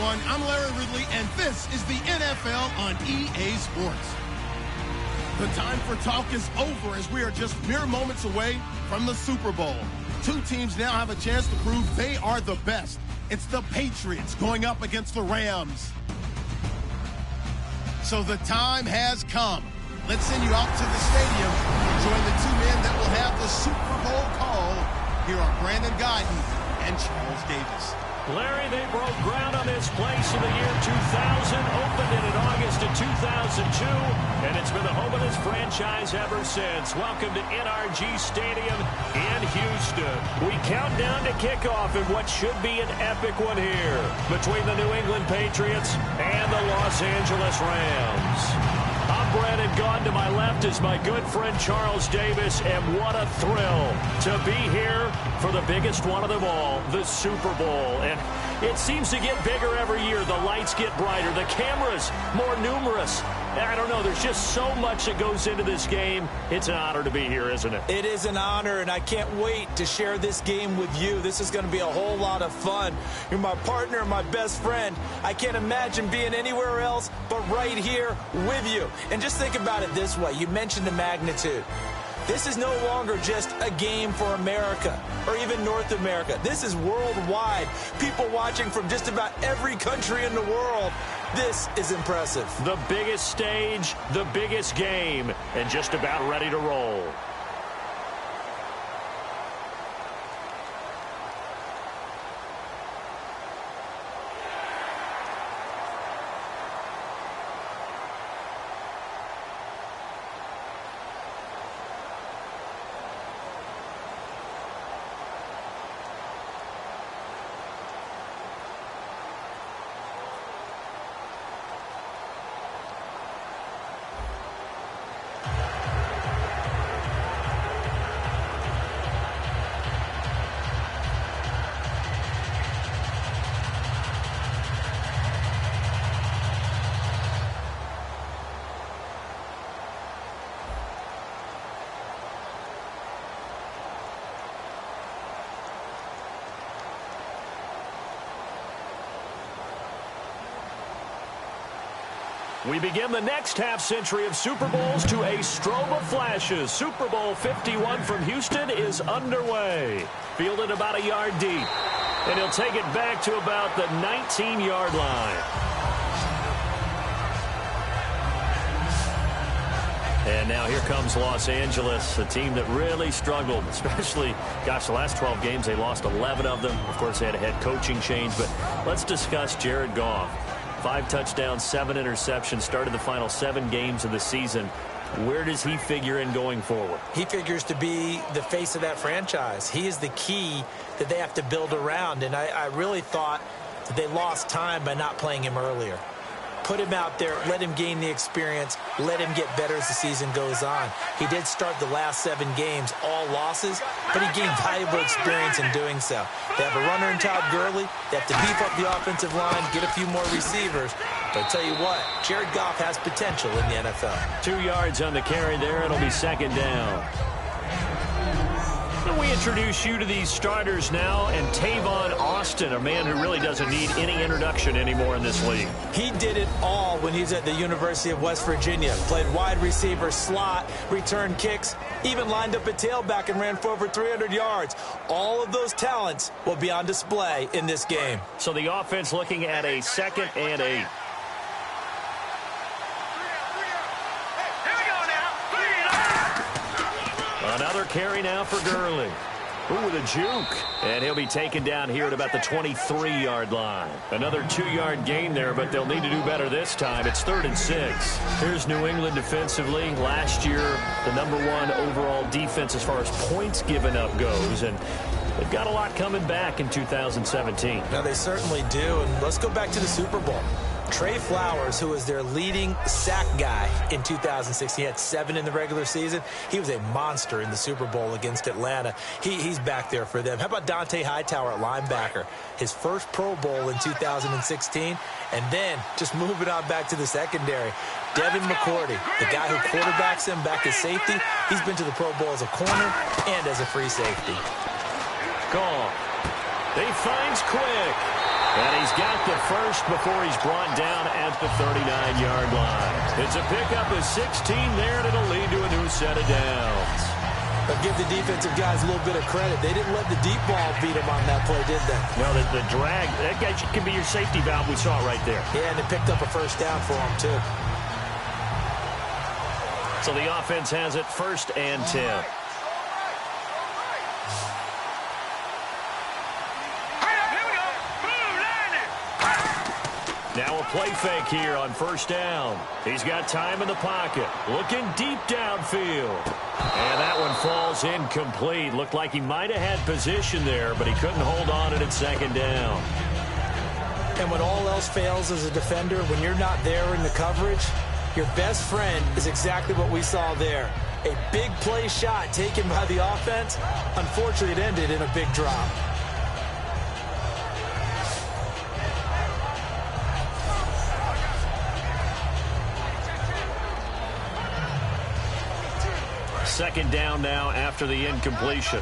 everyone. I'm Larry Ridley, and this is the NFL on EA Sports. The time for talk is over as we are just mere moments away from the Super Bowl. Two teams now have a chance to prove they are the best. It's the Patriots going up against the Rams. So the time has come. Let's send you out to the stadium and join the two men that will have the Super Bowl call. Here are Brandon Guyton and Charles Davis. Larry, they broke ground on this place in the year 2000, opened it in August of 2002, and it's been the home of this franchise ever since. Welcome to NRG Stadium in Houston. We count down to kickoff in what should be an epic one here between the New England Patriots and the Los Angeles Rams. I'm Brandon Gaunt. To my left is my good friend Charles Davis, and what a thrill to be here for the biggest one of them all, the Super Bowl. And it seems to get bigger every year. The lights get brighter, the cameras more numerous. I don't know, there's just so much that goes into this game. It's an honor to be here, isn't it? It is an honor, and I can't wait to share this game with you. This is going to be a whole lot of fun. You're my partner, my best friend. I can't imagine being anywhere else but right here with you. And just think about it this way. You mentioned the magnitude. This is no longer just a game for America or even North America. This is worldwide. People watching from just about every country in the world. This is impressive. The biggest stage, the biggest game, and just about ready to roll. We begin the next half-century of Super Bowls to a strobe of flashes. Super Bowl 51 from Houston is underway. Fielded about a yard deep. And he'll take it back to about the 19-yard line. And now here comes Los Angeles, a team that really struggled, especially, gosh, the last 12 games, they lost 11 of them. Of course, they had a head coaching change, but let's discuss Jared Goff. 5 touchdowns, 7 interceptions, started the final 7 games of the season. Where does he figure in going forward? He figures to be the face of that franchise. He is the key that they have to build around, and I really thought that they lost time by not playing him earlier. Put him out there, let him gain the experience, let him get better as the season goes on. He did start the last 7 games, all losses, but he gained valuable experience in doing so. They have a runner in Todd Gurley. They have to beef up the offensive line, get a few more receivers. But I tell you what, Jared Goff has potential in the NFL. 2 yards on the carry there. It'll be second down. And we introduce you to these starters now, and Tavon Austin, a man who really doesn't need any introduction anymore in this league. He did it all when he was at the University of West Virginia. Played wide receiver, slot, returned kicks, even lined up a tailback and ran for over 300 yards. All of those talents will be on display in this game. So the offense looking at a 2nd and 8. Another carry now for Gurley. Ooh, with a juke. And he'll be taken down here at about the 23-yard line. Another 2-yard gain there, but they'll need to do better this time. It's 3rd and 6. Here's New England defensively. Last year, the #1 overall defense as far as points given up goes. And they've got a lot coming back in 2017. Now, they certainly do. And let's go back to the Super Bowl. Trey Flowers, who was their leading sack guy in 2016, he had 7 in the regular season. He was a monster in the Super Bowl against Atlanta. He's back there for them. How about Dante Hightower at linebacker? His first Pro Bowl in 2016, and then just moving on back to the secondary. Devin McCourty, the guy who quarterbacks him back as safety, he's been to the Pro Bowl as a corner and as a free safety. Gone. They finds Quick. And he's got the first before he's brought down at the 39-yard line. It's a pickup of 16 there, and it'll lead to a new set of downs. But give the defensive guys a little bit of credit. They didn't let the deep ball beat them on that play, did they? No, the drag, that guy can be your safety valve. We saw it right there. Yeah, and they picked up a first down for him, too. So the offense has it 1st and 10. Now a play fake here on 1st down. He's got time in the pocket. Looking deep downfield. And that one falls incomplete. Looked like he might have had position there, but he couldn't hold on at 2nd down. And when all else fails as a defender, when you're not there in the coverage, your best friend is exactly what we saw there. A big play shot taken by the offense. Unfortunately, it ended in a big drop. Second down now after the incompletion.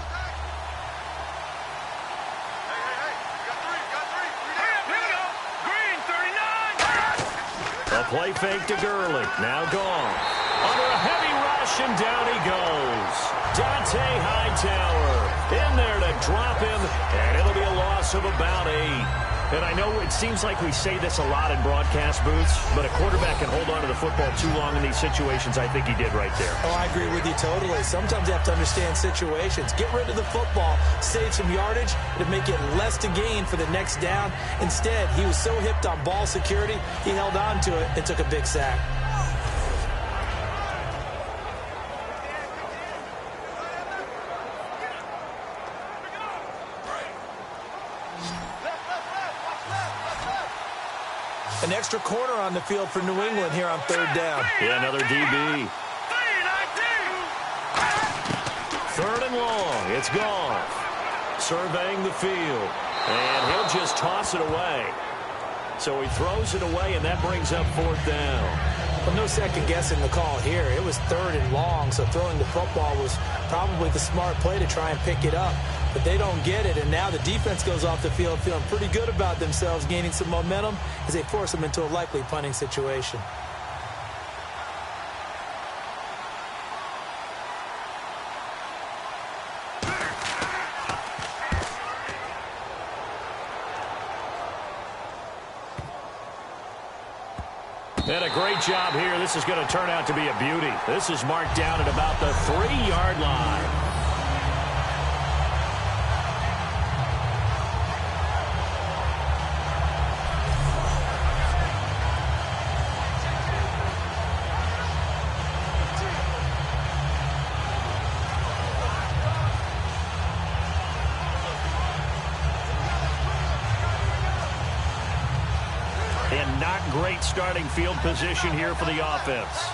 A play fake to Gurley. Now gone. Under a heavy rush, and down he goes. Dante Hightower in there to drop him, and it'll be a loss of about 8. And I know it seems like we say this a lot in broadcast booths, but a quarterback can hold on to the football too long in these situations. I think he did right there. Oh, I agree with you totally. Sometimes you have to understand situations. Get rid of the football, save some yardage, to make it less to gain for the next down. Instead, he was so hipped on ball security, he held on to it and took a big sack. An extra corner on the field for New England here on 3rd down. Yeah, another DB. 3rd and long. It's gone. Surveying the field. And he'll just toss it away. So he throws it away, and that brings up 4th down. Well, no second guessing the call here. It was 3rd and long, so throwing the football was probably the smart play to try and pick it up. But they don't get it, and now the defense goes off the field feeling pretty good about themselves, gaining some momentum as they force them into a likely punting situation. And a great job here. This is going to turn out to be a beauty. This is marked down at about the 3-yard line. And not great starting field position here for the offense.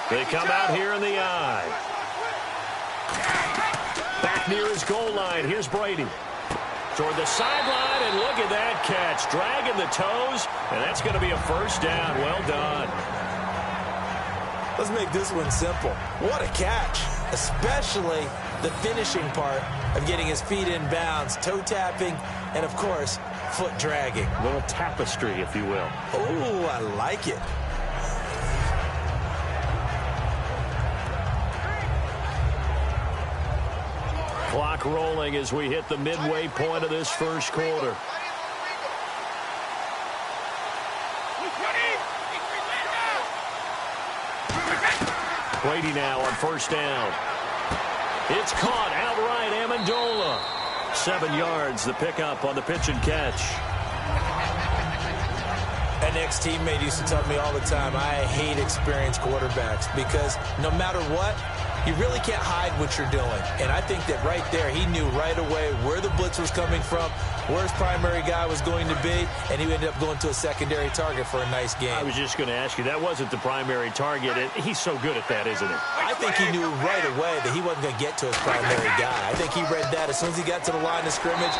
They come out here in the eye. Back near his goal line. Here's Brady. Toward the sideline, and look at that catch. Dragging the toes, and that's going to be a 1st down. Well done. Let's make this one simple. What a catch, especially the finishing part of getting his feet in bounds, toe tapping, and, of course, foot dragging. A little tapestry, if you will. Oh, I like it. Clock rolling as we hit the midway point of this 1st quarter. Brady now on 1st down. It's caught outright. Amendola. 7 yards, the pickup on the pitch and catch. An ex-teammate used to tell me all the time, I hate experienced quarterbacks because no matter what, you really can't hide what you're doing. And I think that right there, he knew right away where the blitz was coming from, where his primary guy was going to be, and he ended up going to a secondary target for a nice game. I was just going to ask you, that wasn't the primary target. He's so good at that, isn't he? I think he knew right away that he wasn't going to get to his primary guy. I think he read that as soon as he got to the line of scrimmage,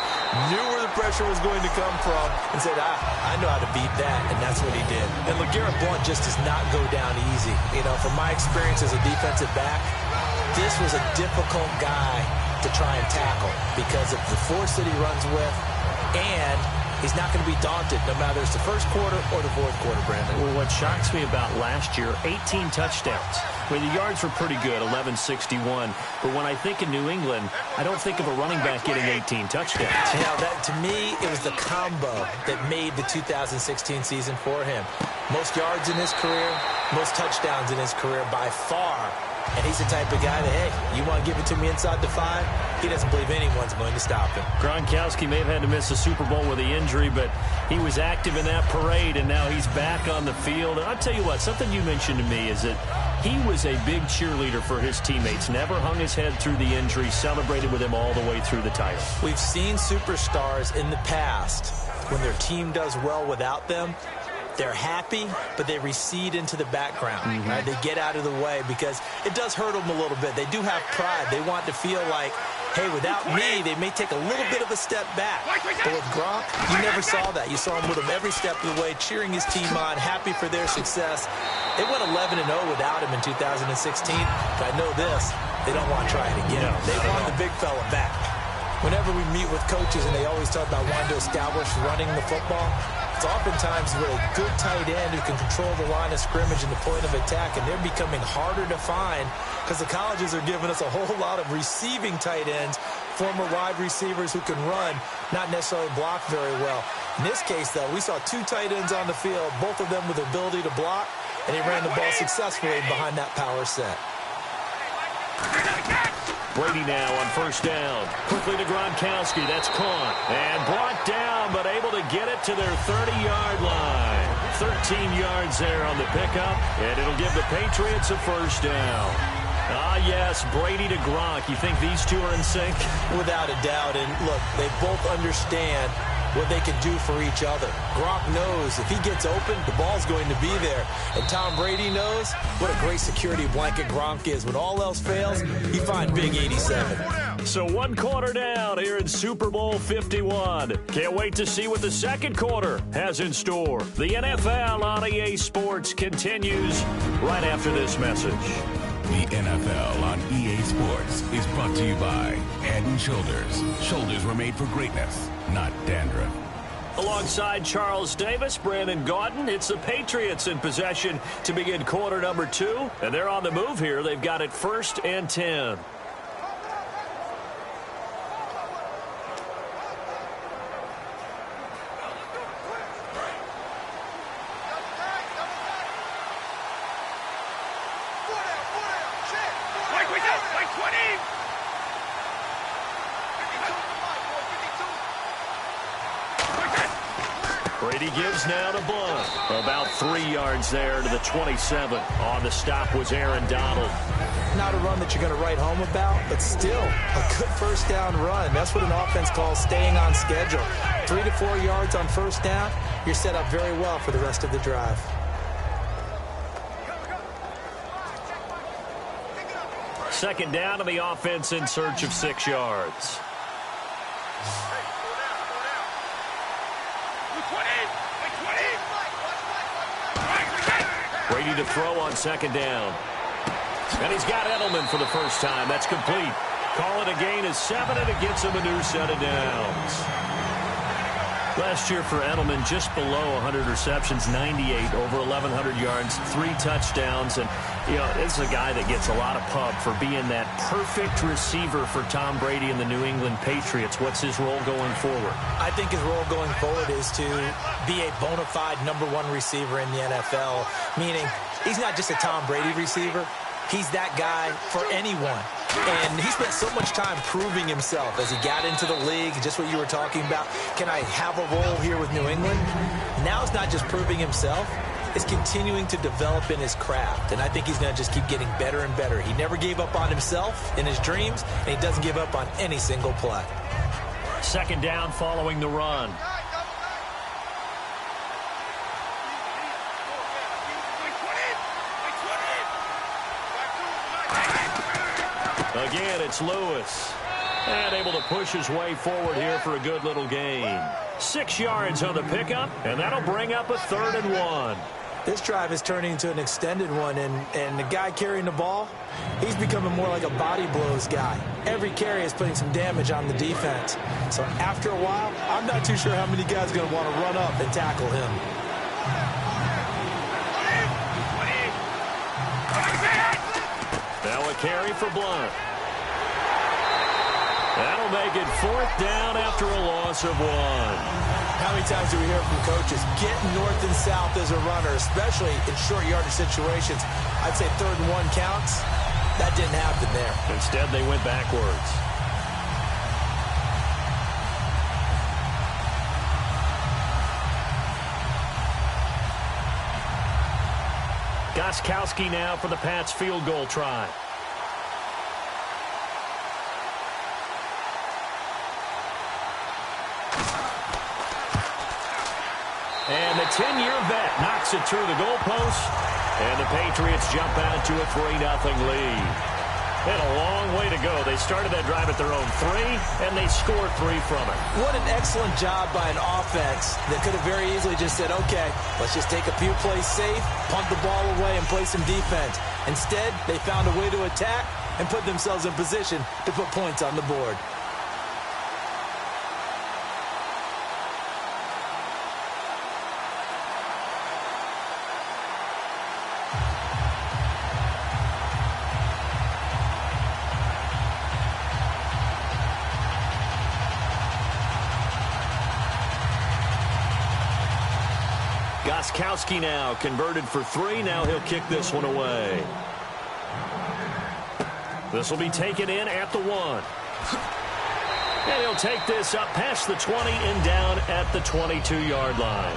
knew where the pressure was going to come from, and said, I know how to beat that, and that's what he did. And LeGarrette Blount just does not go down easy. You know, from my experience as a defensive back, this was a difficult guy to try and tackle because of the force that he runs with, and he's not going to be daunted no matter it's the first quarter or the fourth quarter, Brandon. Well, what shocks me about last year, 18 touchdowns. I mean, the yards were pretty good, 1161. But when I think of New England, I don't think of a running back getting 18 touchdowns. You know, to me, it was the combo that made the 2016 season for him. Most yards in his career, most touchdowns in his career by far. And he's the type of guy that, hey, you want to give it to me inside the 5? He doesn't believe anyone's going to stop him. Gronkowski may have had to miss the Super Bowl with the injury, but he was active in that parade, and now he's back on the field. And I'll tell you what, something you mentioned to me is that he was a big cheerleader for his teammates, never hung his head through the injury, celebrated with him all the way through the title. We've seen superstars in the past, when their team does well without them, they're happy, but they recede into the background. Right? They get out of the way because it does hurt them a little bit. They do have pride. They want to feel like, hey, without me, they may take a little bit of a step back. But with Gronk, you never saw that. You saw him with him every step of the way, cheering his team on, happy for their success. They went 11-0 without him in 2016. But I know this, they don't want to try it again. No, they want the big fella back. Whenever we meet with coaches and they always talk about wanting to establish running the football, it's oftentimes with a good tight end who can control the line of scrimmage and the point of attack, and they're becoming harder to find because the colleges are giving us a whole lot of receiving tight ends, former wide receivers who can run, not necessarily block very well. In this case, though, we saw 2 tight ends on the field, both of them with the ability to block, and he ran the ball successfully behind that power set. Brady now on first down. Quickly to Gronkowski. That's caught. And brought down, but able to get it to their 30-yard line. 13 yards there on the pickup, and it'll give the Patriots a first down. Ah, yes, Brady to Gronk. You think these two are in sync? Without a doubt. And look, they both understand what they can do for each other. Gronk knows if he gets open, the ball's going to be there. And Tom Brady knows what a great security blanket Gronk is. When all else fails, he finds Big 87. So 1 quarter down here in Super Bowl 51. Can't wait to see what the second quarter has in store. The NFL on EA Sports continues right after this message. The NFL on EA Sports is brought to you by Head & Shoulders. Shoulders were made for greatness, not dandruff. Alongside Charles Davis, Brandon Gaudin, it's the Patriots in possession to begin quarter number 2. And they're on the move here. They've got it 1st and 10. Brady gives now to Blunt. About 3 yards there to the 27. On the stop was Aaron Donald. Not a run that you're going to write home about, but still a good first down run. That's what an offense calls staying on schedule. 3 to 4 yards on first down, you're set up very well for the rest of the drive. Second down to the offense in search of 6 yards. Brady to throw on second down. And he's got Edelman for the first time. That's complete. Call it a gain of 7, and it gets him a new set of downs. Last year for Edelman, just below 100 receptions, 98, over 1,100 yards, 3 touchdowns. And, you know, this is a guy that gets a lot of pub for being that perfect receiver for Tom Brady and the New England Patriots. What's his role going forward? I think his role going forward is to be a bona fide #1 receiver in the NFL, meaning he's not just a Tom Brady receiver. He's that guy for anyone. And he spent so much time proving himself as he got into the league, just what you were talking about. Can I have a role here with New England? Now it's not just proving himself. It's continuing to develop in his craft. And I think he's going to just keep getting better and better. He never gave up on himself in his dreams, and he doesn't give up on any single play. Second down following the run. Again, it's Lewis. And able to push his way forward here for a good little gain. 6 yards on the pickup, and that'll bring up a 3rd and 1. This drive is turning into an extended one, and the guy carrying the ball, he's becoming more like a body blows guy. Every carry is putting some damage on the defense. So after a while, I'm not too sure how many guys are going to want to run up and tackle him. Now a carry for Blunt. That'll make it 4th down after a loss of 1. How many times do we hear from coaches, getting north and south as a runner, especially in short yardage situations? I'd say 3rd and 1 counts. That didn't happen there. Instead, they went backwards. Gostkowski now for the Pats field goal try. And the 10-year vet knocks it through the goalpost, and the Patriots jump out to a 3-0 lead. They had a long way to go. They started that drive at their own 3, and they scored 3 from it. What an excellent job by an offense that could have very easily just said, okay, let's just take a few plays safe, punt the ball away, and play some defense. Instead, they found a way to attack and put themselves in position to put points on the board. Gostkowski now converted for 3. Now he'll kick this one away. This will be taken in at the 1. And he'll take this up past the 20 and down at the 22-yard line.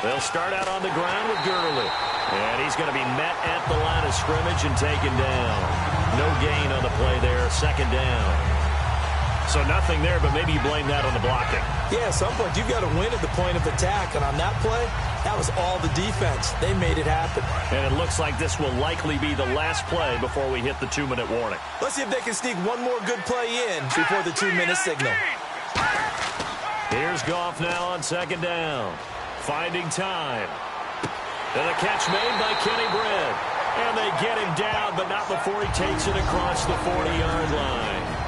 They'll start out on the ground with Gurley. And he's going to be met at the line of scrimmage and taken down. No gain on the play there, 2nd down. So nothing there, but maybe you blame that on the blocking. Yeah, at some point you've got to win at the point of attack. And on that play, that was all the defense. They made it happen. And it looks like this will likely be the last play before we hit the 2-minute warning. Let's see if they can sneak one more good play in before the 2-minute signal. Here's Goff now on 2nd down. Finding time. And a catch made by Kenny Britt. And they get him down, but not before he takes it across the 40-yard line.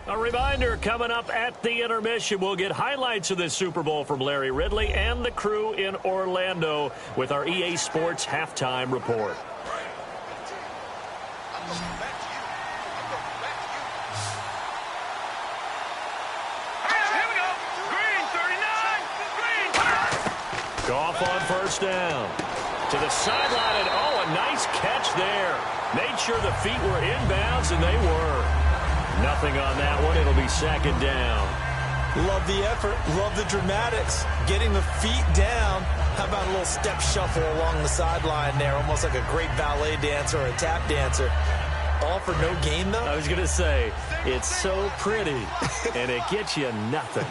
A reminder, coming up at the intermission, we'll get highlights of this Super Bowl from Larry Ridley and the crew in Orlando with our EA Sports halftime report. Goff on 1st down. To the sideline, and a nice catch there. Made sure the feet were inbounds, and they were. Nothing on that one. It'll be 2nd down. Love the effort. Love the dramatics. Getting the feet down. How about a little step shuffle along the sideline there? Almost like a great ballet dancer or a tap dancer. All for no gain, though? I was going to say, it's so pretty, and it gets you nothing.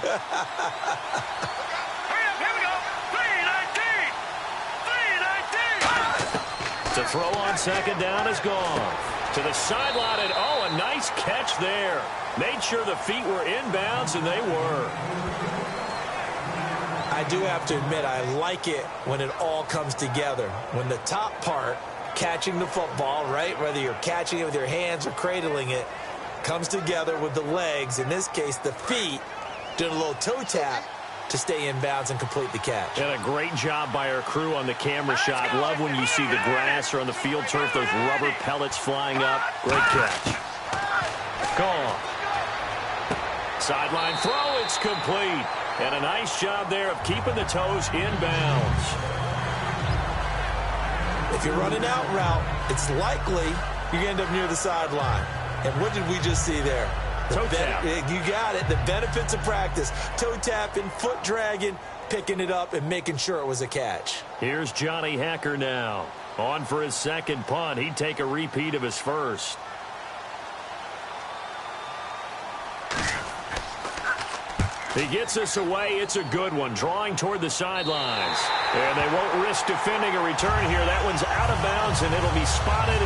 To throw on 2nd down is gone. To the sideline, and a nice catch there. Made sure the feet were inbounds, and they were. I do have to admit, I like it when it all comes together. When the top part, catching the football, right, whether you're catching it with your hands or cradling it, comes together with the legs, in this case the feet, doing a little toe tap to stay in bounds and complete the catch. And a great job by our crew on the camera shot. Love when you see the grass or on the field turf, those rubber pellets flying up. Great catch. Gone. Sideline throw, it's complete. And a nice job there of keeping the toes in bounds. If you're running out route, it's likely you're going to end up near the sideline. And what did we just see there? Toe tap. You got it. The benefits of practice. Toe tapping, foot dragging, picking it up, and making sure it was a catch. Here's Johnny Hacker now. On for his second punt. He'd take a repeat of his first. He gets us away. It's a good one. Drawing toward the sidelines. And they won't risk defending a return here. That one's out of bounds, and it'll be spotted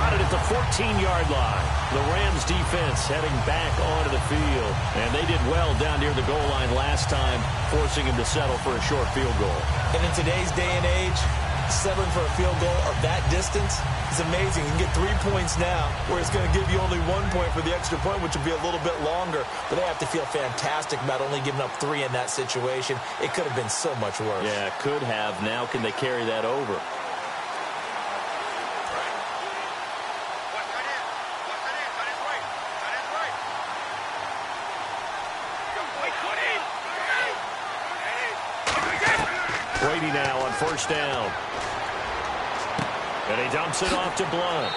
at the 14-yard line. The Rams defense heading back onto the field. And they did well down near the goal line last time, forcing him to settle for a short field goal. And in today's day and age, settling for a field goal of that distance is amazing. You can get 3 points now, where it's going to give you only 1 point for the extra point, which will be a little bit longer. But they have to feel fantastic about only giving up 3 in that situation. It could have been so much worse. Yeah, could have. Now can they carry that over? Brady now on first down. And he dumps it off to Blunt.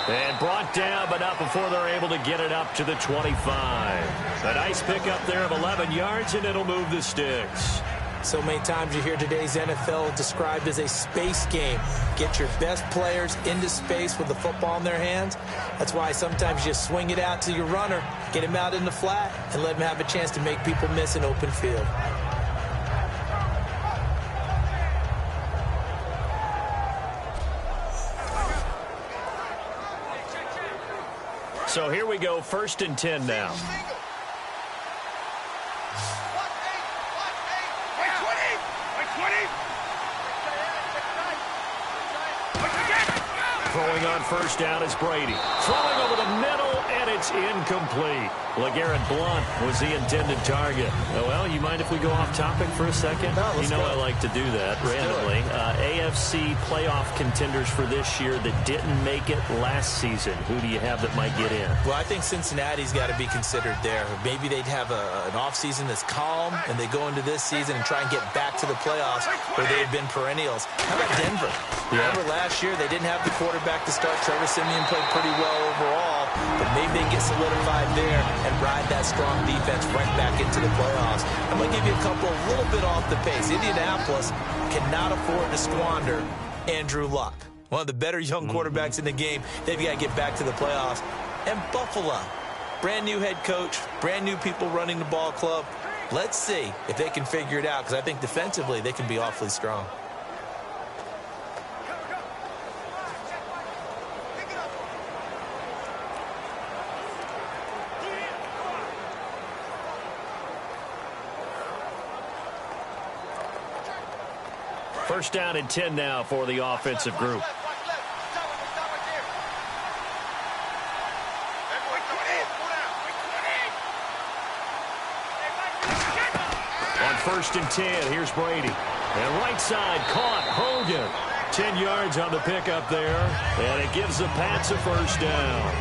And brought down, but not before they're able to get it up to the 25. A nice pickup there of 11 yards, and it'll move the sticks. So many times you hear today's NFL described as a space game. Get your best players into space with the football in their hands. That's why sometimes you swing it out to your runner, get him out in the flat, and let him have a chance to make people miss an open field. So here we go, 1st and 10 now. Throwing on first down is Brady. Throwing over the middle, and it's incomplete. LeGarrette Blunt was the intended target. Oh, well, you mind if we go off topic for a second? No, you know I like to do that randomly. AFC playoff contenders for this year that didn't make it last season. Who do you have that might get in? Well, I think Cincinnati's got to be considered there. Maybe they'd have an offseason that's calm, and they go into this season and try and get back to the playoffs where they've been perennials. How about Denver? Yeah. Remember last year they didn't have the quarterback to start. Trevor Siemian played pretty well overall, but maybe they get solidified there and ride that strong defense right back into the playoffs. I'm going to give you a couple a little bit off the pace. Indianapolis cannot afford to squander Andrew Luck, one of the better young quarterbacks in the game. They've got to get back to the playoffs. And Buffalo, brand new head coach, brand new people running the ball club. Let's see if they can figure it out, because I think defensively they can be awfully strong. First down and 10 now for the offensive group. On 1st and 10, here's Brady. And right side caught Hogan. 10 yards on the pickup there. And it gives the Pats a first down.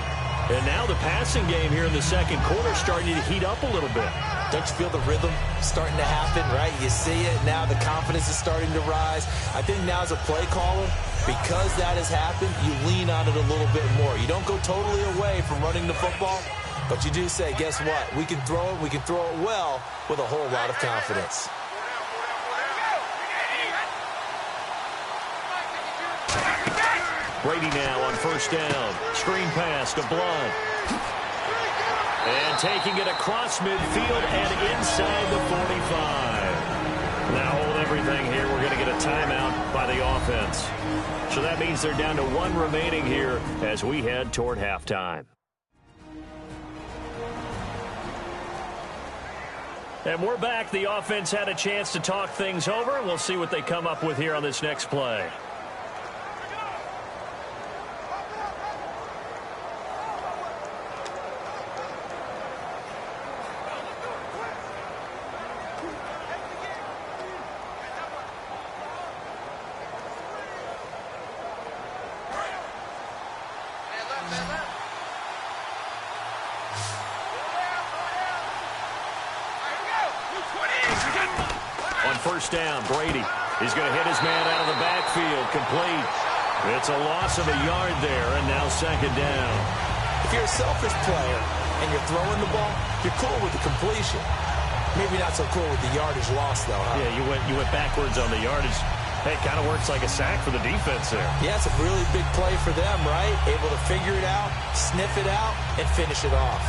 And now the passing game here in the second quarter starting to heat up a little bit. Don't you feel the rhythm starting to happen, right? You see it. Now the confidence is starting to rise. I think now as a play caller, because that has happened, you lean on it a little bit more. You don't go totally away from running the football, but you do say, guess what? We can throw it. We can throw it well with a whole lot of confidence. Brady now on first down. Screen pass to Blunt. And taking it across midfield and inside the 45. Now hold everything here. We're going to get a timeout by the offense. So that means they're down to 1 remaining here as we head toward halftime. And we're back. The offense had a chance to talk things over. We'll see what they come up with here on this next play. First down, Brady. He's going to hit his man out of the backfield, complete. It's a loss of a yard there, and now second down. If you're a selfish player, and you're throwing the ball, you're cool with the completion. Maybe not so cool with the yardage loss, though, huh? Yeah, you went backwards on the yardage. Hey, it kind of works like a sack for the defense there. Yeah, it's a really big play for them, right? Able to figure it out, sniff it out, and finish it off.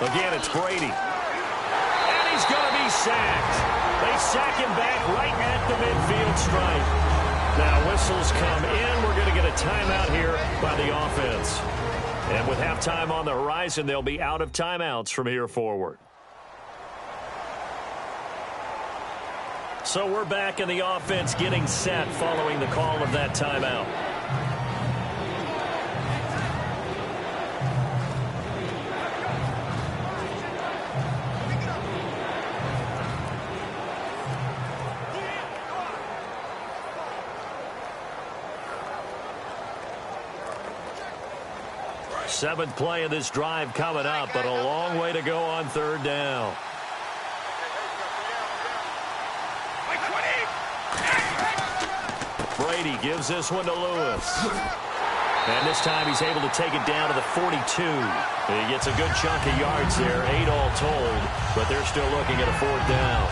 Again, it's Brady. And he's going to be sacked. They sack him back right at the midfield stripe. Now whistles come in. We're going to get a timeout here by the offense. And with halftime on the horizon, they'll be out of timeouts from here forward. So we're back in the offense getting set following the call of that timeout. Seventh play of this drive coming up, but a long way to go on third down. Brady gives this one to Lewis. And this time he's able to take it down to the 42. He gets a good chunk of yards there, 8 all told, but they're still looking at a fourth down.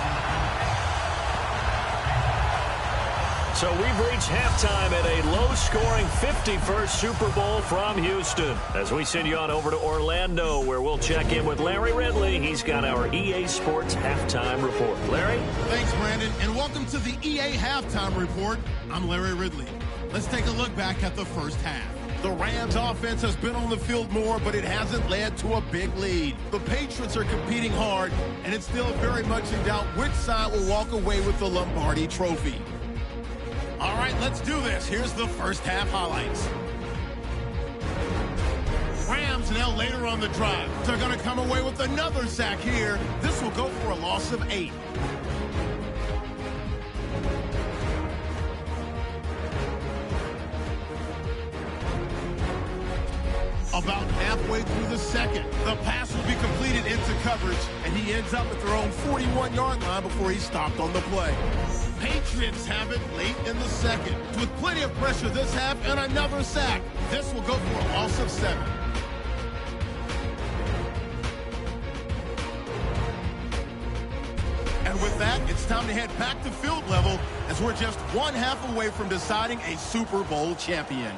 So we've reached halftime at a low-scoring 51st Super Bowl from Houston. As we send you on over to Orlando, where we'll check in with Larry Ridley. He's got our EA Sports Halftime Report. Larry? Thanks, Brandon, and welcome to the EA Halftime Report. I'm Larry Ridley. Let's take a look back at the first half. The Rams offense has been on the field more, but it hasn't led to a big lead. The Patriots are competing hard, and it's still very much in doubt which side will walk away with the Lombardi Trophy. All right, let's do this. Here's the first half highlights. Rams now later on the drive. They're going to come away with another sack here. This will go for a loss of 8. About halfway through the second, the pass will be completed into coverage, and he ends up at their own 41-yard line before he's stopped on the play. Patriots have it late in the second. With plenty of pressure this half and another sack. This will go for a loss of 7. And with that, it's time to head back to field level as we're just one half away from deciding a Super Bowl champion.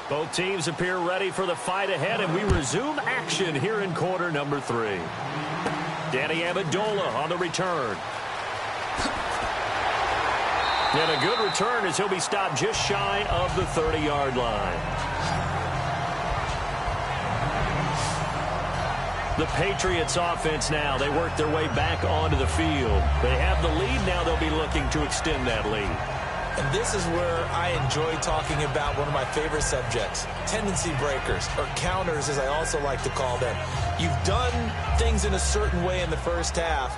Both teams appear ready for the fight ahead, and we resume action here in quarter number 3. Danny Amendola on the return. And a good return as he'll be stopped just shy of the 30-yard line. The Patriots offense now, they work their way back onto the field. They have the lead now. They'll be looking to extend that lead. And this is where I enjoy talking about one of my favorite subjects, tendency breakers, or counters as I also like to call them. You've done things in a certain way in the first half,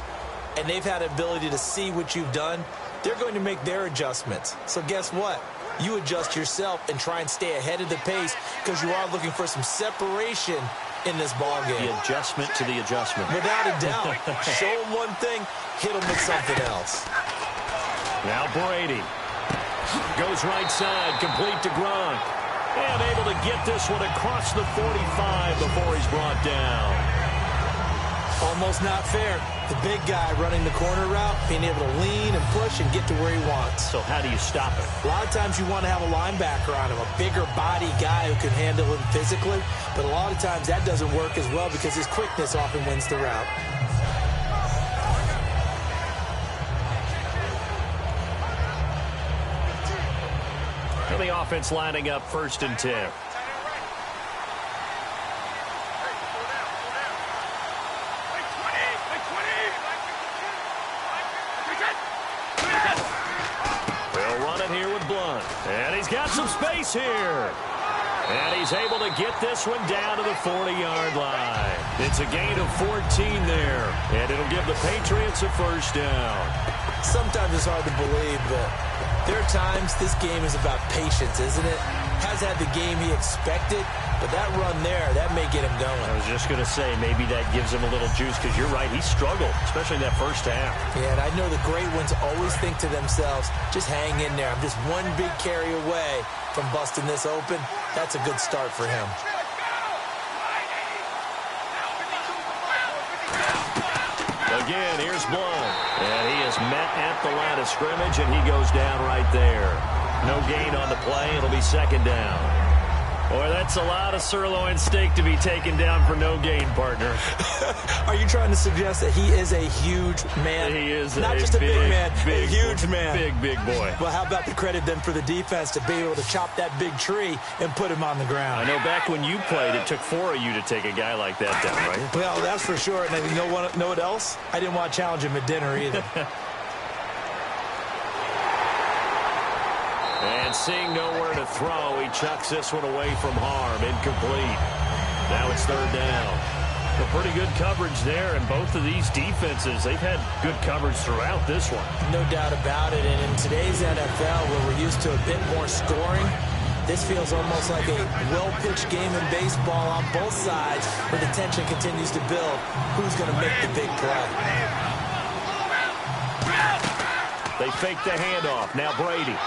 and they've had the ability to see what you've done. They're going to make their adjustments. So guess what? You adjust yourself and try and stay ahead of the pace because you are looking for some separation in this ball game. The adjustment to the adjustment. Without a doubt. Show them one thing, hit them with something else. Now Brady. Goes right side, complete to Gronk. And able to get this one across the 45 before he's brought down. Almost not fair. The big guy running the corner route, being able to lean and push and get to where he wants. So how do you stop it? A lot of times you want to have a linebacker on him, a bigger body guy who can handle him physically. But a lot of times that doesn't work as well because his quickness often wins the route. And the offense lining up 1st and 10. They'll run it here with Blunt. And he's got some space here. And he's able to get this one down to the 40-yard line. It's a gain of 14 there. And it'll give the Patriots a first down. Sometimes it's hard to believe, but there are times this game is about patience, isn't it? Has had the game he expected, but that run there, that may get him going. I was just going to say, maybe that gives him a little juice, because you're right, he struggled, especially in that first half. Yeah, and I know the great ones always think to themselves, just hang in there. I'm just one big carry away from busting this open. That's a good start for him. Again, here's Blunt. And he is met at the line of scrimmage, and he goes down right there. No gain on the play. It'll be 2nd down. Boy, that's a lot of sirloin steak to be taken down for no gain, partner. Are you trying to suggest that he is a huge man? He is not just a big man, big, a huge man. Big boy. Well, how about the credit then for the defense to be able to chop that big tree and put him on the ground? I know back when you played, it took 4 of you to take a guy like that down, right? Well, that's for sure. And you know what else? I didn't want to challenge him at dinner either. And seeing nowhere to throw, he chucks this one away from harm. Incomplete. Now it's 3rd down. A pretty good coverage there, and both of these defenses, they've had good coverage throughout this one. No doubt about it. And in today's NFL, where we're used to a bit more scoring, this feels almost like a well-pitched game in baseball on both sides, where the tension continues to build. Who's going to make the big play? They fake the handoff. Now Brady.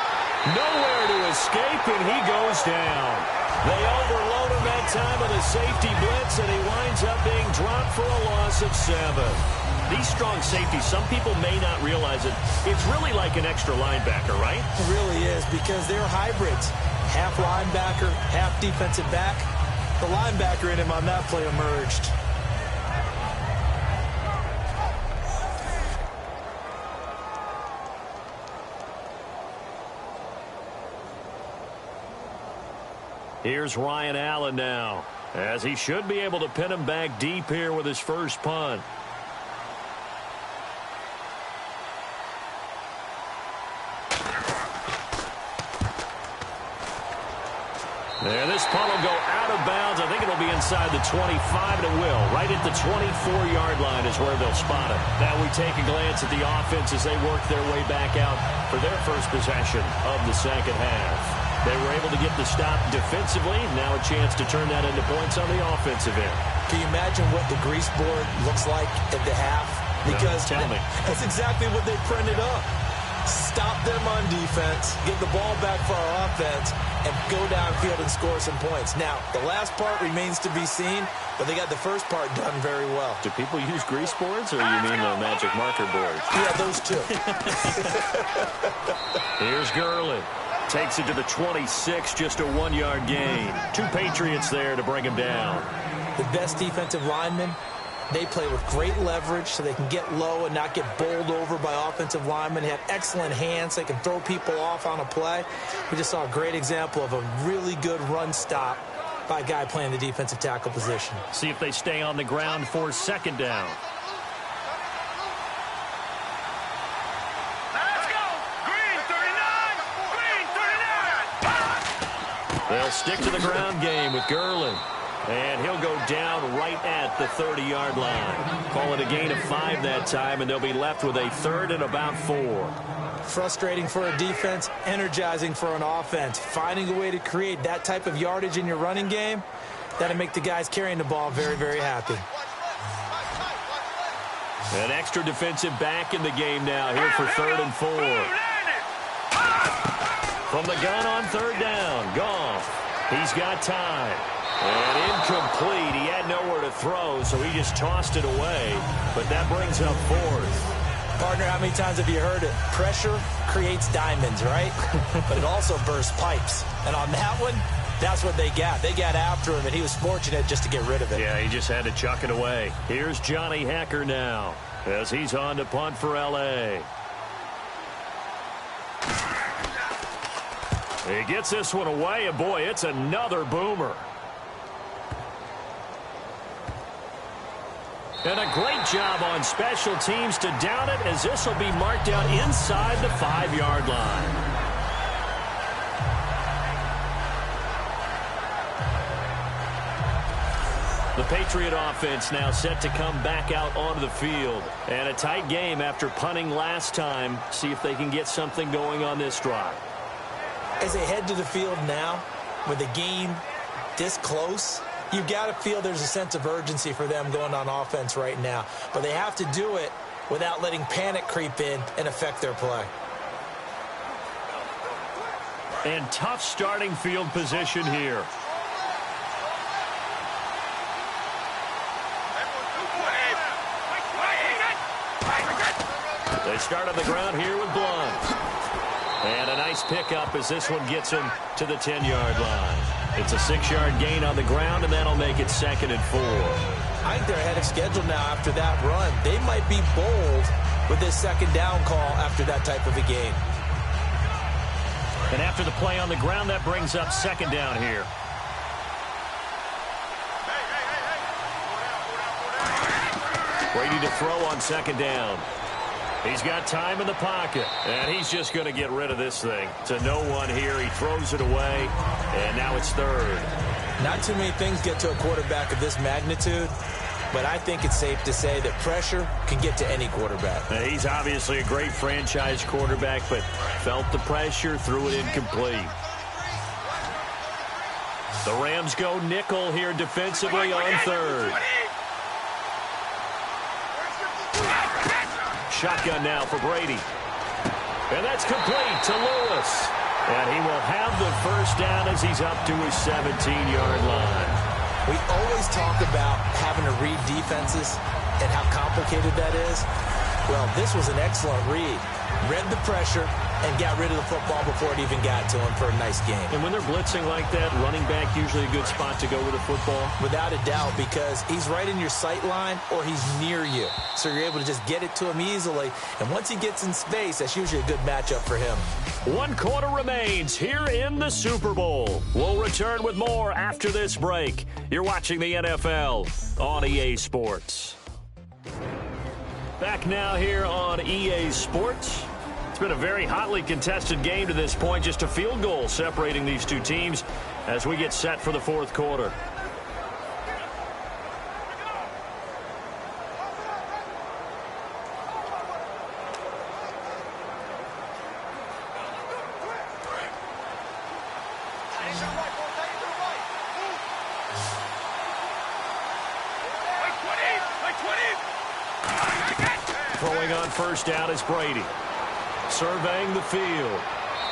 Nowhere to escape, and he goes down. They overload him that time with a safety blitz, and he winds up being dropped for a loss of 7. These strong safeties, some people may not realize it. It's really like an extra linebacker, right? It really is, because they're hybrids. Half linebacker, half defensive back. The linebacker in him on that play emerged. Here's Ryan Allen now, as he should be able to pin him back deep here with his first punt. There, this punt will go out of bounds. I think it'll be inside the 25, and it will. Right at the 24-yard line is where they'll spot it. Now we take a glance at the offense as they work their way back out for their first possession of the second half. They were able to get the stop defensively. Now a chance to turn that into points on the offensive end. Can you imagine what the grease board looks like at the half? Because no, tell me. That's exactly what they printed up. Stop them on defense, get the ball back for our offense, and go downfield and score some points. Now, the last part remains to be seen, but they got the first part done very well. Do people use grease boards, or you mean the magic marker boards? Yeah, those two. Here's Gurley. Takes it to the 26, just a 1-yard gain. 2 Patriots there to bring him down. The best defensive linemen, they play with great leverage so they can get low and not get bowled over by offensive linemen. They have excellent hands. They can throw people off on a play. We just saw a great example of a really good run stop by a guy playing the defensive tackle position. See if they stay on the ground for 2nd down. They'll stick to the ground game with Gurley. And he'll go down right at the 30-yard line. Call it a gain of 5 that time, and they'll be left with a 3rd and about 4. Frustrating for a defense, energizing for an offense. Finding a way to create that type of yardage in your running game, that'll make the guys carrying the ball very, very happy. An extra defensive back in the game now here for 3rd and 4. From the gun on 3rd down, Goff. He's got time. And incomplete. He had nowhere to throw, so he just tossed it away. But that brings up 4th. Partner, how many times have you heard it? Pressure creates diamonds, right? But it also bursts pipes. And on that one, that's what they got. They got after him, and he was fortunate just to get rid of it. Yeah, he just had to chuck it away. Here's Johnny Hekker now as he's on to punt for L.A. He gets this one away, and boy, it's another boomer. And a great job on special teams to down it, as this will be marked out inside the 5-yard line. The Patriot offense now set to come back out onto the field. And a tight game after punting last time. See if they can get something going on this drive. As they head to the field now, with the game this close, you've got to feel there's a sense of urgency for them going on offense right now. But they have to do it without letting panic creep in and affect their play. And tough starting field position here. They start on the ground here with Blunt. And a nice pickup as this one gets him to the 10-yard line. It's a 6-yard gain on the ground, and that'll make it 2nd and 4. I think they're ahead of schedule now after that run. They might be bold with this 2nd down call after that type of a game. And after the play on the ground, that brings up 2nd down here. Brady to throw on 2nd down. He's got time in the pocket, and he's just going to get rid of this thing. It's a no-one here. He throws it away, and now it's 3rd. Not too many things get to a quarterback of this magnitude, but I think it's safe to say that pressure can get to any quarterback. Now, he's obviously a great franchise quarterback, but felt the pressure, threw it incomplete. The Rams go nickel here defensively on 3rd. Shotgun now for Brady. And that's complete to Lewis. And he will have the 1st down as he's up to his 17-yard line. We always talk about having to read defenses and how complicated that is. Well, this was an excellent read. Read the pressure and got rid of the football before it even got to him for a nice game. And when they're blitzing like that, running back usually a good spot to go with the football? Without a doubt, because he's right in your sight line or he's near you. So you're able to just get it to him easily. And once he gets in space, that's usually a good matchup for him. 1 quarter remains here in the Super Bowl. We'll return with more after this break. You're watching the NFL on EA Sports. Back now here on EA Sports. It's been a very hotly contested game to this point. Just a field goal separating these two teams as we get set for the 4th quarter. Throwing on 1st down is Brady. Surveying the field.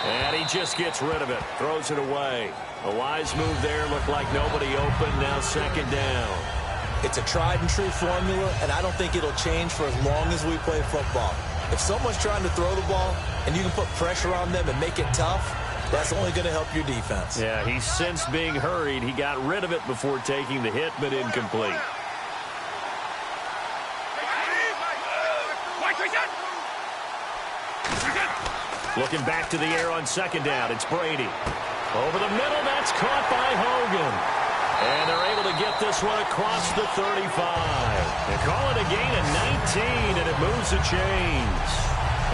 And he just gets rid of it. Throws it away. A wise move there. Looked like nobody open. Now 2nd down. It's a tried and true formula, and I don't think it'll change for as long as we play football. If someone's trying to throw the ball and you can put pressure on them and make it tough, that's only going to help your defense. Yeah, he's sensed being hurried. He got rid of it before taking the hit, but incomplete. Looking back to the air on 2nd down. It's Brady. Over the middle. That's caught by Hogan. And they're able to get this one across the 35. They call it a gain of 19, and it moves the chains.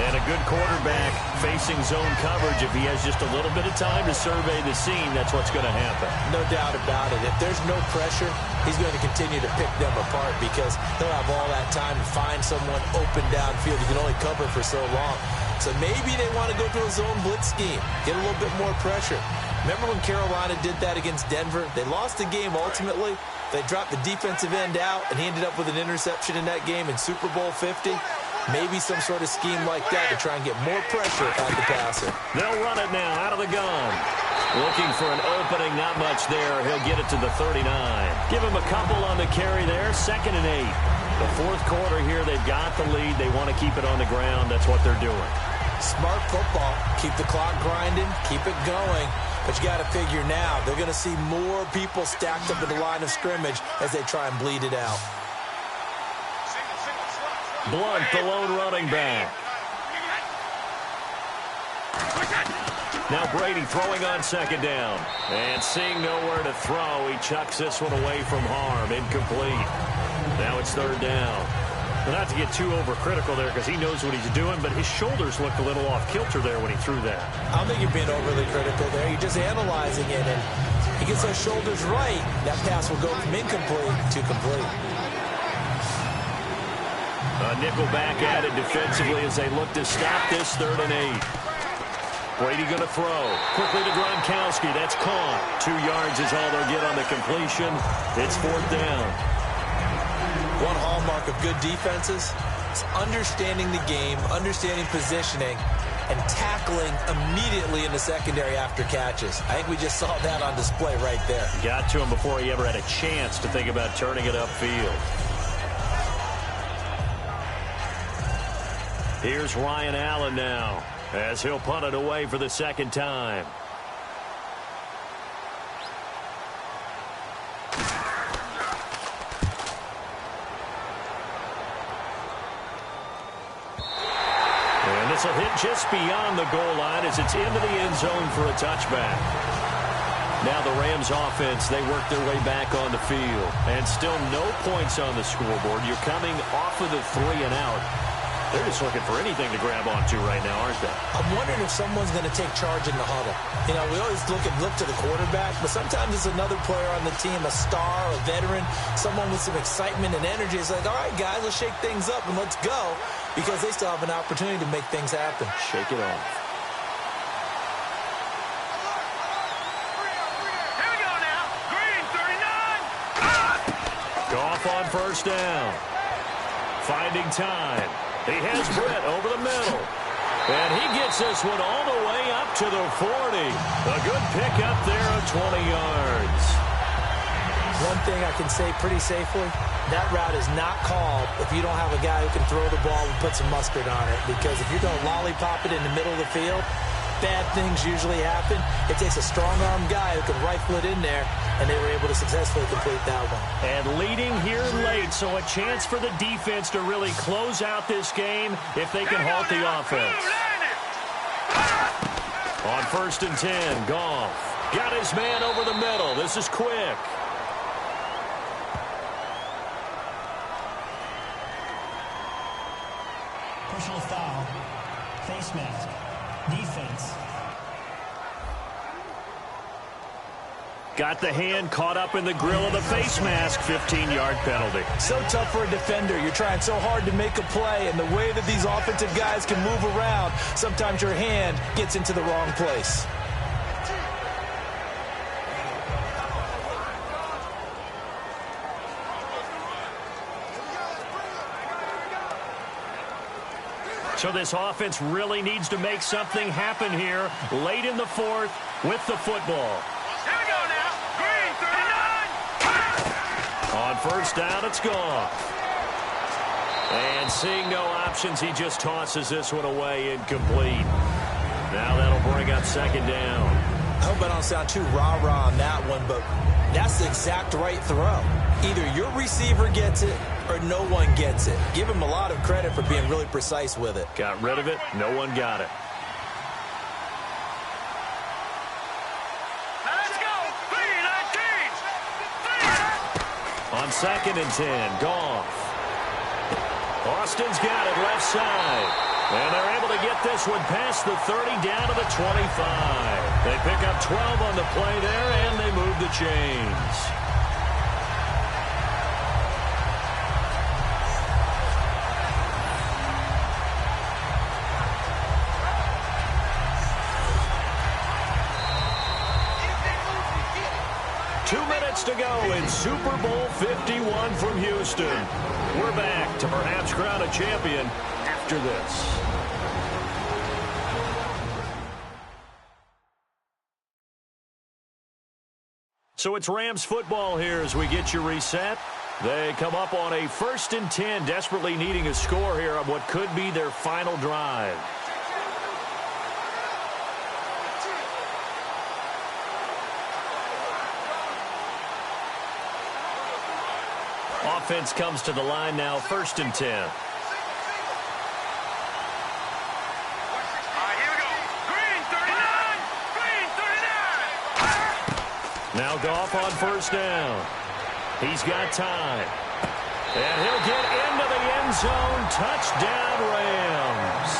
And a good quarterback facing zone coverage. If he has just a little bit of time to survey the scene, that's what's going to happen. No doubt about it. If there's no pressure, he's going to continue to pick them apart because he'll have all that time to find someone open downfield. He can only cover for so long. So maybe they want to go to a zone blitz scheme, get a little bit more pressure. Remember when Carolina did that against Denver? They lost the game ultimately. They dropped the defensive end out, and he ended up with an interception in that game in Super Bowl 50. Maybe some sort of scheme like that to try and get more pressure at the passer. They'll run it now out of the gun. Looking for an opening, not much there. He'll get it to the 39. Give him a couple on the carry there, 2nd and 8. The 4th quarter here, they've got the lead. They want to keep it on the ground. That's what they're doing. Smart football. Keep the clock grinding. Keep it going. But you got to figure now, they're going to see more people stacked up in the line of scrimmage as they try and bleed it out. Blunt, the lone running back. Now Brady throwing on second down. And seeing nowhere to throw, he chucks this one away from harm. Incomplete. Now it's third down. Well, not to get too overcritical there because he knows what he's doing, but his shoulders looked a little off kilter there when he threw that. I don't think you're being overly critical there. You're just analyzing it, and he gets those shoulders right. That pass will go from incomplete to complete. A nickel back added defensively as they look to stop this 3rd and 8. Brady going to throw. Quickly to Gronkowski. That's caught. 2 yards is all they'll get on the completion. It's 4th down. One hallmark of good defenses is understanding the game, understanding positioning, and tackling immediately in the secondary after catches. I think we just saw that on display right there. Got to him before he ever had a chance to think about turning it upfield. Here's Ryan Allen now as he'll punt it away for the 2nd time. This will hit just beyond the goal line as it's into the end zone for a touchback. Now the Rams offense, they work their way back on the field. And still no points on the scoreboard. You're coming off of the 3 and out. They're just looking for anything to grab onto right now, aren't they? I'm wondering if someone's going to take charge in the huddle. You know, we always look to the quarterback, but sometimes it's another player on the team, a star, a veteran, someone with some excitement and energy. It's like, all right, guys, let's shake things up and let's go, because they still have an opportunity to make things happen. Shake it off. Here we go now. Green, 39. Goff on first down. Finding time. He has Britt over the middle. And he gets this one all the way up to the 40. A good pickup there of 20 yards. One thing I can say pretty safely, that route is not called if you don't have a guy who can throw the ball and put some mustard on it. Because if you're going to lollipop it in the middle of the field, bad things usually happen. It takes a strong-arm guy who can rifle it in there, and they were able to successfully complete that one. And leading here late, so a chance for the defense to really close out this game if they can halt the offense. On 1st and 10, Goff got his man over the middle. This is quick. Personal foul, face mask, defense. Got the hand caught up in the grill of the face mask. 15-yard penalty. So tough for a defender. You're trying so hard to make a play, and the way that these offensive guys can move around, sometimes your hand gets into the wrong place. So this offense really needs to make something happen here late in the 4th with the football. Here we go now. Green, 39. On first down, it's Goff. And seeing no options, he just tosses this one away incomplete. Now that'll bring up 2nd down. I hope I don't sound too rah-rah on that one, but that's the exact right throw. Either your receiver gets it or no one gets it. Give him a lot of credit for being really precise with it. Got rid of it. No one got it. Now let's go. 3-19. On 2nd and 10, Goff. Austin's got it left side. And they're able to get this one past the 30 down to the 25. They pick up 12 on the play there, and they move the chains. To go in Super Bowl 51 from Houston. We're back to perhaps crown a champion after this. So it's Rams football here as we get you reset. They come up on a 1st and 10, desperately needing a score here on what could be their final drive. Offense comes to the line now, 1st and 10. All right, here we go. Green, 39. Now Goff on first down. He's got time. And he'll get into the end zone. Touchdown, Rams.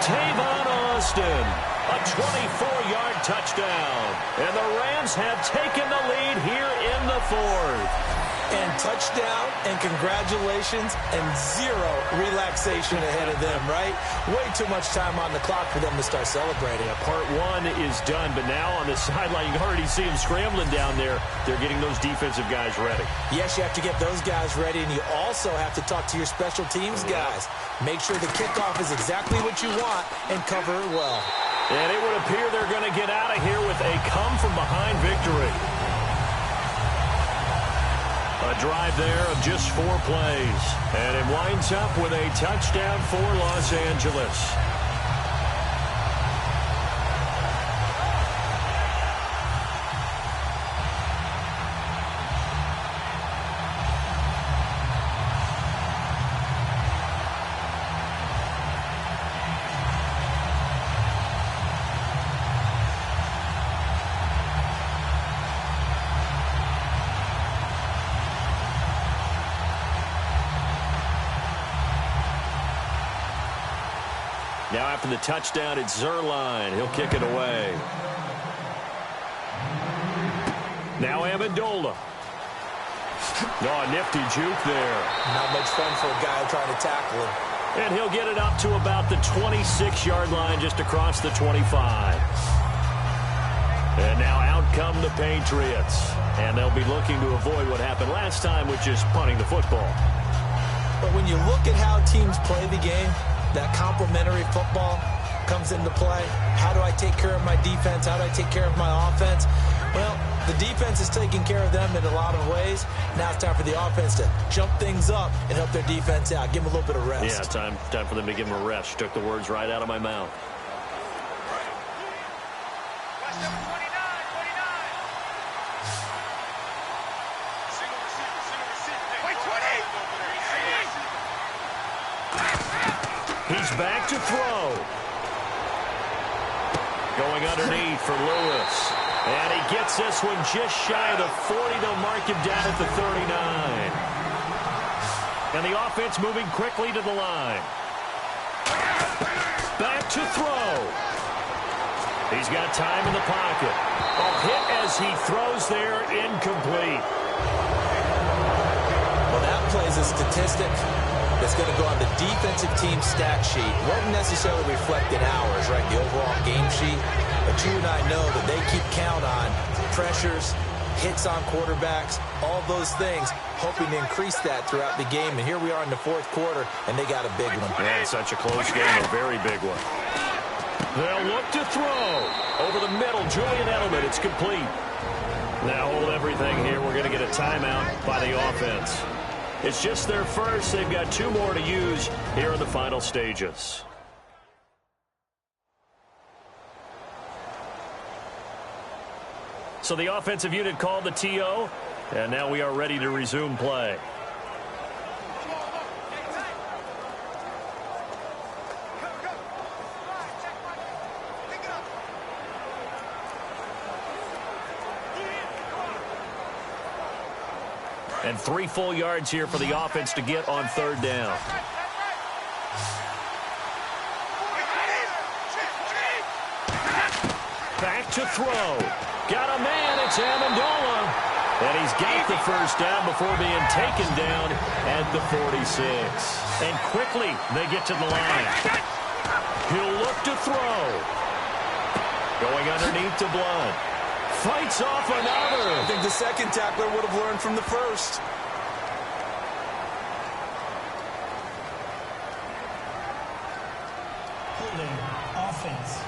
Tavon Austin, a 24-yard touchdown. And the Rams have taken the lead here in the fourth. And touchdown, and congratulations, and zero relaxation ahead of them, right? Way too much time on the clock for them to start celebrating. Yeah, part one is done, but now on the sideline, you can already see them scrambling down there. They're getting those defensive guys ready. Yes, you have to get those guys ready, and you also have to talk to your special teams guys. Make sure the kickoff is exactly what you want and cover it well. And it would appear they're going to get out of here with a come-from-behind victory. A drive there of just 4 plays. And it winds up with a touchdown for Los Angeles. Now after the touchdown, it's Zerline. He'll kick it away. Now Amendola. Oh, nifty juke there. Not much fun for a guy trying to tackle him. And he'll get it up to about the 26-yard line, just across the 25. And now out come the Patriots. And they'll be looking to avoid what happened last time, which is punting the football. But when you look at how teams play the game, that complementary football comes into play. How do I take care of my defense? How do I take care of my offense? Well, the defense is taking care of them in a lot of ways. Now it's time for the offense to jump things up and help their defense out. Give them a little bit of rest. Yeah, time for them to give them a rest. Took the words right out of my mouth. He's back to throw. Going underneath for Lewis. And he gets this one just shy of the 40. They'll mark him down at the 39. And the offense moving quickly to the line. Back to throw. He's got time in the pocket. A hit as he throws there, incomplete. Well, that plays a statistic that's going to go on the defensive team stat sheet. Won't necessarily reflect in hours, right, the overall game sheet. But you and I know that they keep count on pressures, hits on quarterbacks, all those things, hoping to increase that throughout the game. And here we are in the fourth quarter, and they got a big one. Man, such a close game, a very big one. They'll look to throw. Over the middle, Julian Edelman, it's complete. Now hold everything here. We're going to get a timeout by the offense. It's just their first. They've got 2 more to use here in the final stages. So the offensive unit called the TO, and now we are ready to resume play. And 3 full yards here for the offense to get on third down. Back to throw. Got a man. It's Amendola. And he's got the first down before being taken down at the 46. And quickly they get to the line. He'll look to throw. Going underneath to Blunt. Fights off another. I think the second tackler would have learned from the first. Holding offense.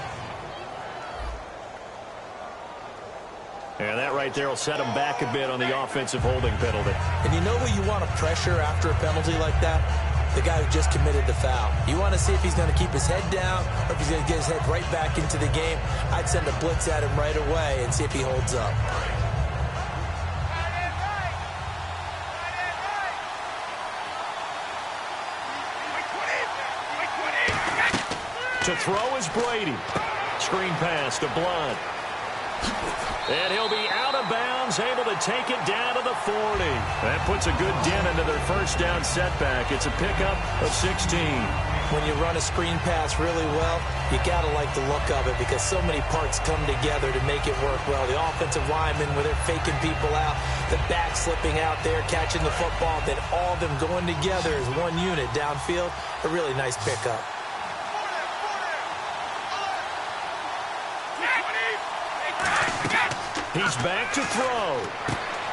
And that right there will set him back a bit on the offensive holding penalty. And you know who you want to pressure after a penalty like that? The guy who just committed the foul. You want to see if he's going to keep his head down or if he's going to get his head right back into the game. I'd send a blitz at him right away and see if he holds up. To throw is Brady. Screen pass to Blunt. And he'll be out of bounds, able to take it down to the 40. That puts a good dent into their first down setback. It's a pickup of 16. When you run a screen pass really well, you got to like the look of it because so many parts come together to make it work well. The offensive linemen, where they're faking people out, the back slipping out there, catching the football, then all of them going together as one unit downfield. A really nice pickup. He's back to throw.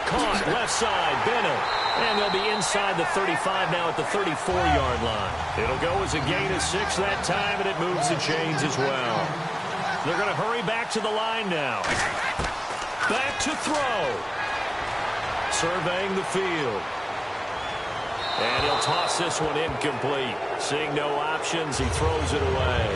Caught left side, Bennett. And they'll be inside the 35 now at the 34-yard line. It'll go as a gain of 6 that time, and it moves the chains as well. They're going to hurry back to the line now. Back to throw. Surveying the field. And he'll toss this one incomplete. Seeing no options, he throws it away.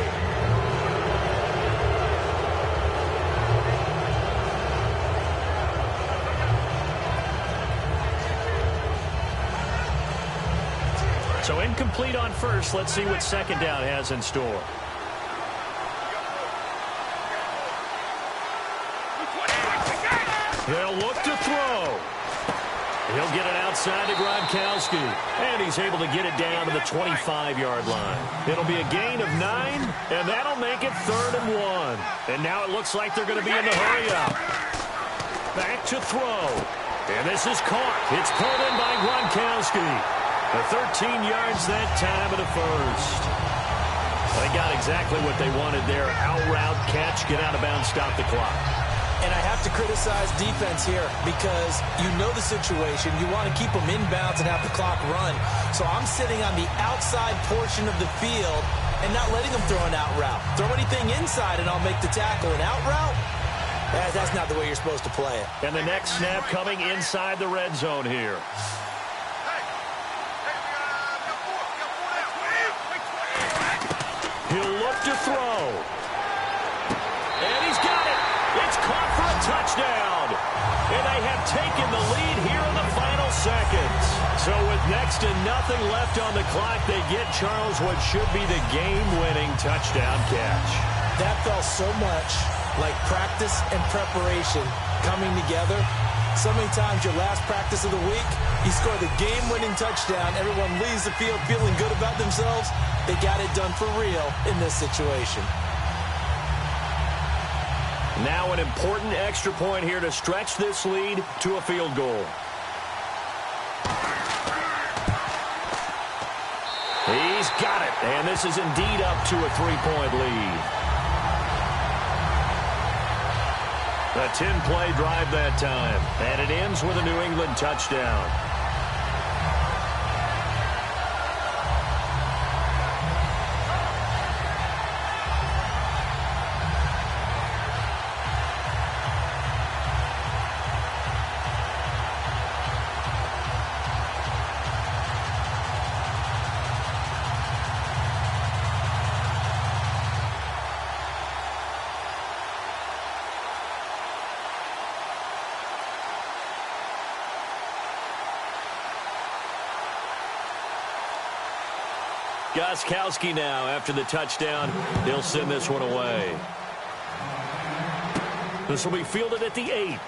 So incomplete on first. Let's see what second down has in store. They'll look to throw. He'll get it outside to Gronkowski. And he's able to get it down to the 25-yard line. It'll be a gain of 9, and that'll make it 3rd and 1. And now it looks like they're going to be in the hurry-up. Back to throw. And this is caught. It's pulled in by Gronkowski. 13 yards that time of the first. They got exactly what they wanted there. Out route, catch, get out of bounds, stop the clock. And I have to criticize defense here because you know the situation. You want to keep them inbounds and have the clock run. So I'm sitting on the outside portion of the field and not letting them throw an out route. Throw anything inside and I'll make the tackle. An out route? That's not the way you're supposed to play it. And the next snap coming inside the red zone here. He'll look to throw. And he's got it. It's caught for a touchdown. And they have taken the lead here in the final seconds. So with next to nothing left on the clock, they get Charles what should be the game-winning touchdown catch. That felt so much like practice and preparation coming together. So many times your last practice of the week, you score the game-winning touchdown. Everyone leaves the field feeling good about themselves. They got it done for real in this situation. Now an important extra point here to stretch this lead to a field goal. He's got it, and this is indeed up to a 3-point lead. A 10-play drive that time, and it ends with a New England touchdown. Gostkowski now, after the touchdown, he'll send this one away. This will be fielded at the 8.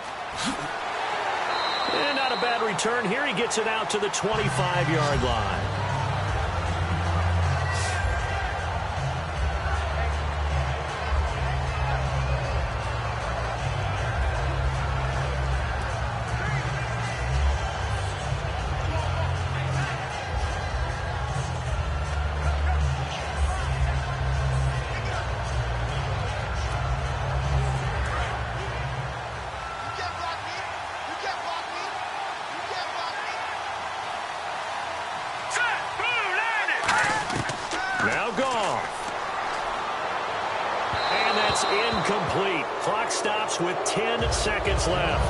And not a bad return here. He gets it out to the 25-yard line. Incomplete. Clock stops with 10 seconds left.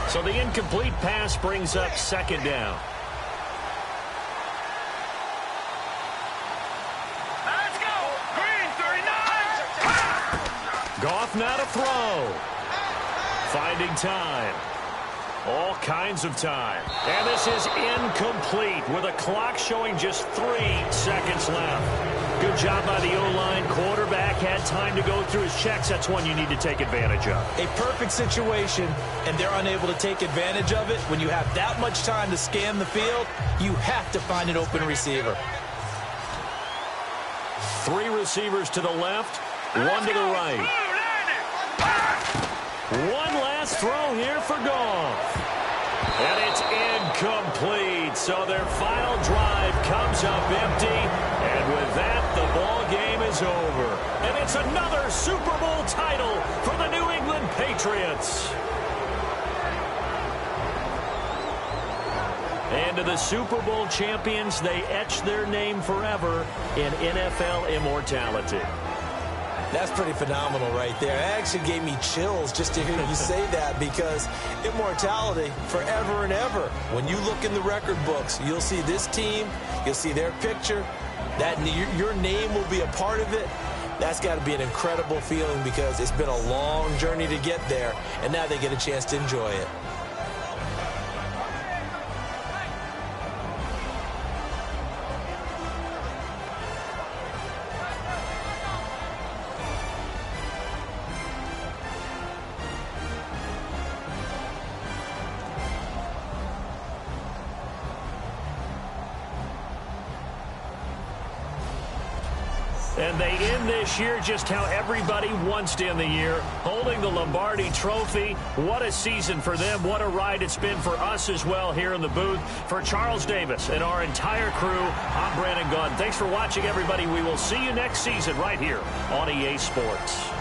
So the incomplete pass brings up second down. Goff now to throw. Finding time. All kinds of time. And this is incomplete with a clock showing just 3 seconds left. Good job by the O-line. Quarterback had time to go through his checks. That's one you need to take advantage of. A perfect situation, and they're unable to take advantage of it. When you have that much time to scan the field, you have to find an open receiver. 3 receivers to the left, 1 to the right. One last throw here for Goff. And it's incomplete. So their final drive comes up empty. And with that, the ball game is over. And it's another Super Bowl title for the New England Patriots. And to the Super Bowl champions, they etch their name forever in NFL immortality. That's pretty phenomenal right there. It actually gave me chills just to hear you say that, because immortality forever and ever. When you look in the record books, you'll see this team, you'll see their picture, that your name will be a part of it. That's got to be an incredible feeling, because it's been a long journey to get there, and now they get a chance to enjoy it. And they end this year just how everybody wants to end the year, holding the Lombardi Trophy. What a season for them. What a ride it's been for us as well here in the booth. For Charles Davis and our entire crew, I'm Brandon Gunn. Thanks for watching, everybody. We will see you next season right here on EA Sports.